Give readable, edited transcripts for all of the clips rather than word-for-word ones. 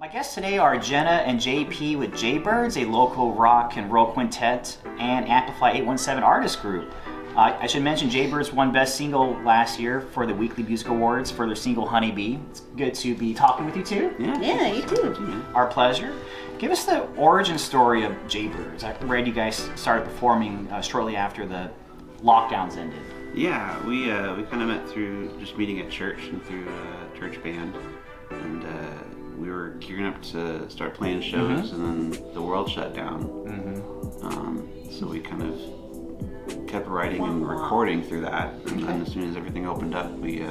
My guests today are Jenna and JP with Jaybirds, a local rock and roll quintet, and Amplify 817 artist group. I should mention Jaybirds won Best Single last year for the Weekly Music Awards for their single Honeybee. It's good to be talking with you too. Yeah, you too. Our pleasure. Give us the origin story of Jaybirds. I read you guys started performing shortly after the lockdowns ended. Yeah, we kind of met through just meeting at church and through church band, and we were gearing up to start playing shows, and then the world shut down. So we kind of kept writing and recording through that, and then as soon as everything opened up, we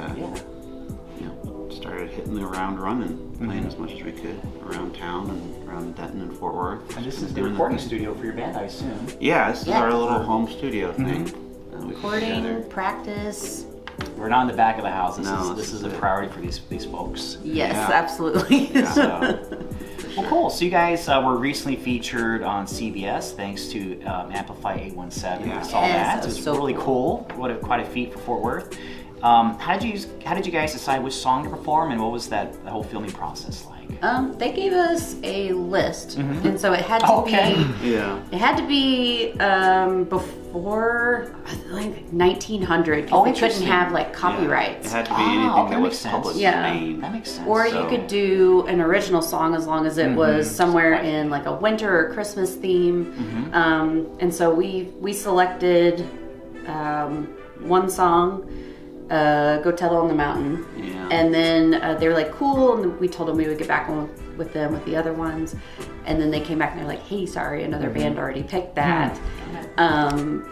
started hitting the ground running, playing as much as we could around town and around Denton and Fort Worth. And this is the recording studio for your band, I assume. Yeah, this is our little home studio thing. Recording, practice. We're not in the back of the house. This is a it. priority for these folks. Yes, absolutely. Well, cool. So you guys were recently featured on CBS thanks to Amplify 817. I saw that. It was so really cool. Quite a feat for Fort Worth. How did you guys decide which song to perform, and what was the whole filming process like? They gave us a list, and so it had to be. It had to be before I think 1900. Because we couldn't have like copyrights. It had to be anything that was public domain. That makes sense. Or you could do an original song as long as it was somewhere in like a winter or Christmas theme. And so we selected one song. Go Tell It on the Mountain. And then they were like, cool, and we told them we would get back on with them with the other ones, and then they came back and they're like, hey, sorry, another band already picked that. And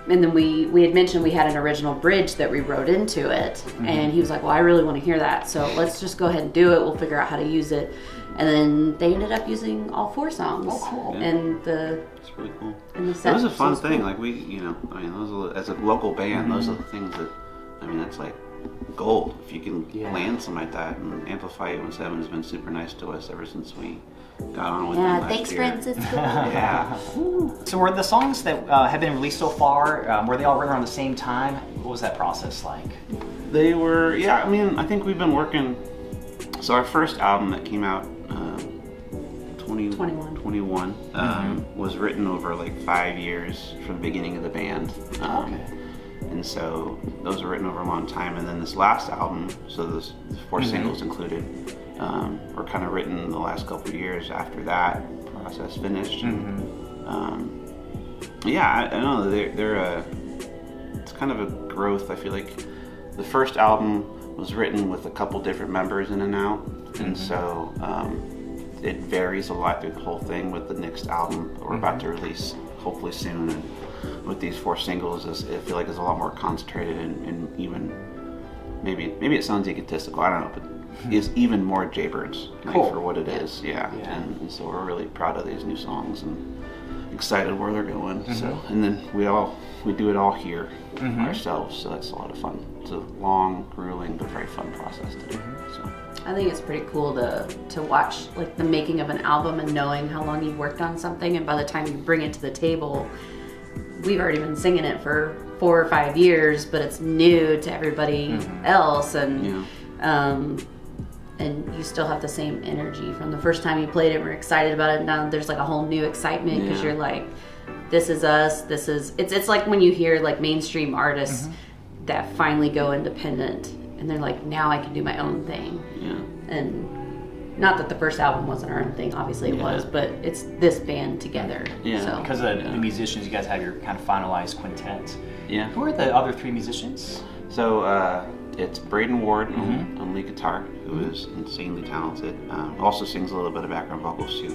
then we had mentioned we had an original bridge that we wrote into it, and he was like, well, I really want to hear that, so let's just go ahead and do it, we'll figure out how to use it. And then they ended up using all 4 songs. Oh, cool. And it's really cool. And the set it was a fun thing. Cool. Like those as a local band, those are the things that, that's like gold if you can land something like that. And Amplify 817 has been super nice to us ever since we got on with them last thanks, year. Francis. So were the songs that have been released so far, were they all written around the same time? What was that process like? They were, I think we've been working. So our first album that came out 21 was written over like 5 years from the beginning of the band. And so those were written over a long time. And then this last album, so those 4 singles included, were kind of written the last couple of years after that process finished. And, I don't know, they're it's kind of a growth. I feel like the first album was written with a couple different members in and out. And so it varies a lot through the whole thing with the next album that we're about to release hopefully soon. And with these 4 singles, I feel like it's a lot more concentrated and even maybe it sounds egotistical, I don't know, but it's even more Jaybirds for what it is. And so we're really proud of these new songs and excited where they're going. So and then we do it all here ourselves, so that's a lot of fun. It's a long, grueling but very fun process to do. So I think it's pretty cool to watch like the making of an album and knowing how long you've worked on something, and by the time you bring it to the table, we've already been singing it for 4 or 5 years, but it's new to everybody else, and and you still have the same energy from the first time you played it. We're excited about it. Now there's like a whole new excitement because you're like, this is us. It's like when you hear like mainstream artists that finally go independent, and they're like, now I can do my own thing. And not that the first album wasn't our own thing, obviously it was, but it's this band together. So. Because of the musicians, you guys have your kind of finalized quintet. Who are the other 3 musicians? So it's Braden Ward on lead guitar, who is insanely talented. Also sings a little bit of background vocals too.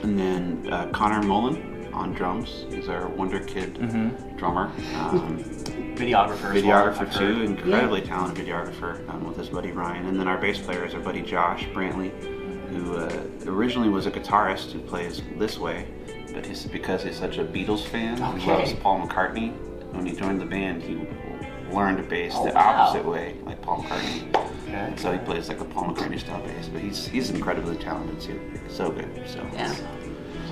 And then Connor Mullen on drums. He's our Wonder Kid drummer. Videographer too, incredibly talented videographer with his buddy Ryan. And then our bass player is our buddy Josh Brantley, who originally was a guitarist who plays this way, but because he's such a Beatles fan, he loves Paul McCartney. When he joined the band, he learned to bass the opposite way, like Paul McCartney. So he plays like a Paul McCartney style bass, but he's incredibly talented too. So good. So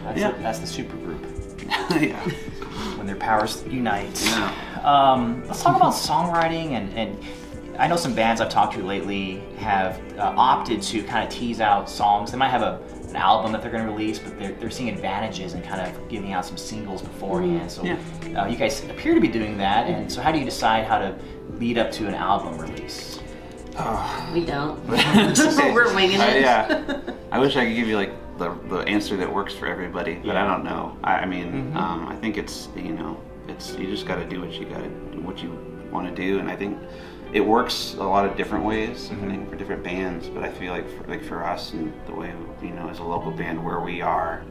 that's the super group. When their powers unite. Let's talk about songwriting and I know some bands I've talked to lately have opted to kind of tease out songs. They might have an album that they're going to release, but they're seeing advantages in kind of giving out some singles beforehand. So you guys appear to be doing that. And so how do you decide how to lead up to an album release? We don't. We're winging it. Yeah. I wish I could give you like the answer that works for everybody, but I don't know. I mean, I think it's you just got to do what you want to do, and I think it works a lot of different ways for different bands. But I feel like for us and the way as a local band where we are,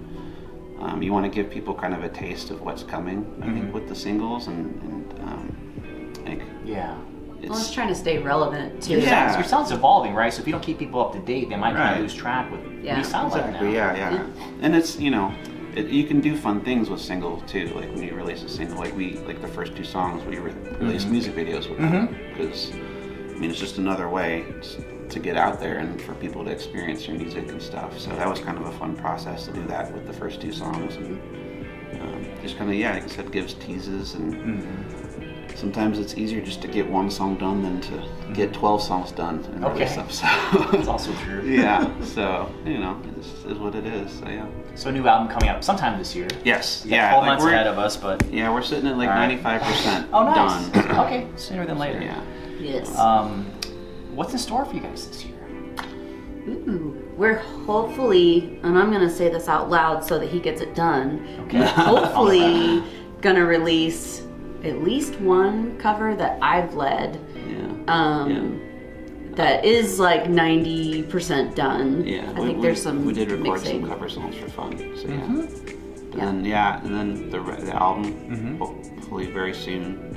you want to give people kind of a taste of what's coming. I think with the singles and I think it's trying to stay relevant too. Your sound's evolving, right? So if you don't keep people up to date, they might kind of lose track with what you sound like now. Yeah. And it's you can do fun things with singles too. Like when you release a single, like the first 2 songs we released music videos with them, because it's just another way to get out there and for people to experience your music and stuff. So that was kind of a fun process to do that with the first 2 songs, and just kind of like I said, gives teases and. Sometimes it's easier just to get 1 song done than to get 12 songs done and release them. So that's also true. So this is what it is. So So a new album coming out sometime this year. Yes. 12 months ahead of us, but we're sitting at like 95% oh, nice. done. Okay, sooner than later. Yes. What's in store for you guys this year? We're hopefully, and I'm gonna say this out loud so that he gets it done. Okay. Hopefully, gonna release at least 1 cover that I've led. That is like 90% done. I think there's some. We did record mixing. some cover songs for fun. So and then the album hopefully very soon.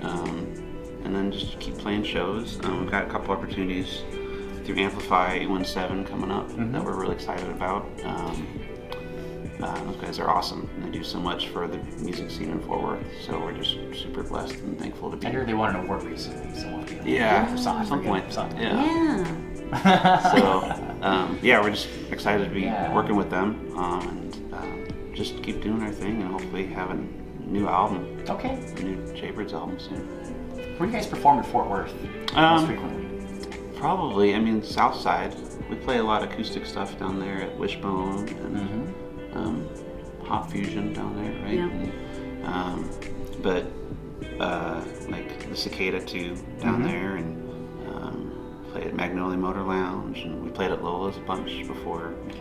And then just keep playing shows. We've got a couple opportunities through Amplify 817 coming up that we're really excited about. Those guys are awesome. They do so much for the music scene in Fort Worth. So we're just super blessed and thankful to be. I heard they won an award recently. Someone at some point. So we're just excited to be working with them and just keep doing our thing and hopefully have a new album. Okay. A new Jaybirds album soon. Where do you guys perform in Fort Worth most frequently? Probably, South Side. We play a lot of acoustic stuff down there at Wishbone and Hot Fusion down there, right? And, but like the Cicada 2 down there, and played at Magnolia Motor Lounge, and we played at Lola's a bunch before. We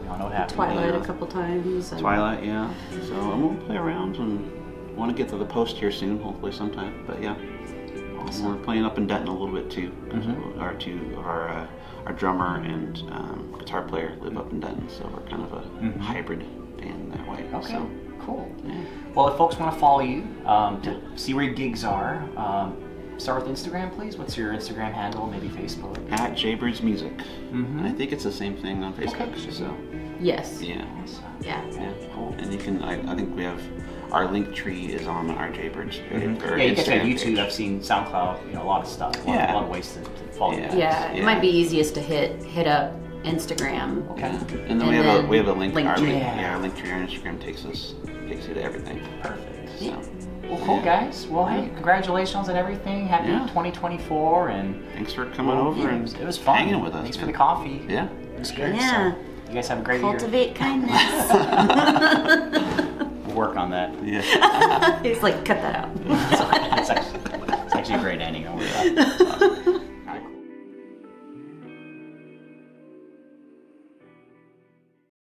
all know what happened. Twilight a couple times. Twilight, So I'm gonna play around and want to get to the Post here soon, hopefully sometime. But awesome. We're playing up in Denton a little bit too. Our 2 of our drummer and guitar player live up in Denton, so we're kind of a hybrid band that way. Okay, so, cool. Well, if folks want to follow you to see where your gigs are, start with Instagram, please. What's your Instagram handle? Maybe Facebook. At Jaybirds Music. And I think it's the same thing on Facebook. Okay. So. Yes. Yeah. Cool. And you can. I think we have. Our link tree is on our Jaybirds page. You guys have YouTube. I've seen SoundCloud. A lot of stuff. A lot of ways to follow you guys. It might be easiest to hit up Instagram. Okay. And then we have a link. Link our tree. Our link tree on Instagram takes you to everything. Perfect. So. Well, cool guys. Well, hey, congratulations on everything. Happy 2024, and thanks for coming over and it was fun. hanging with us. Thanks for the coffee. Yeah, it was good. Yeah. So, you guys have a great Cultivate kindness. We'll work on that. Yeah. He's like, cut that out. It's actually a great ending. Don't worry about it.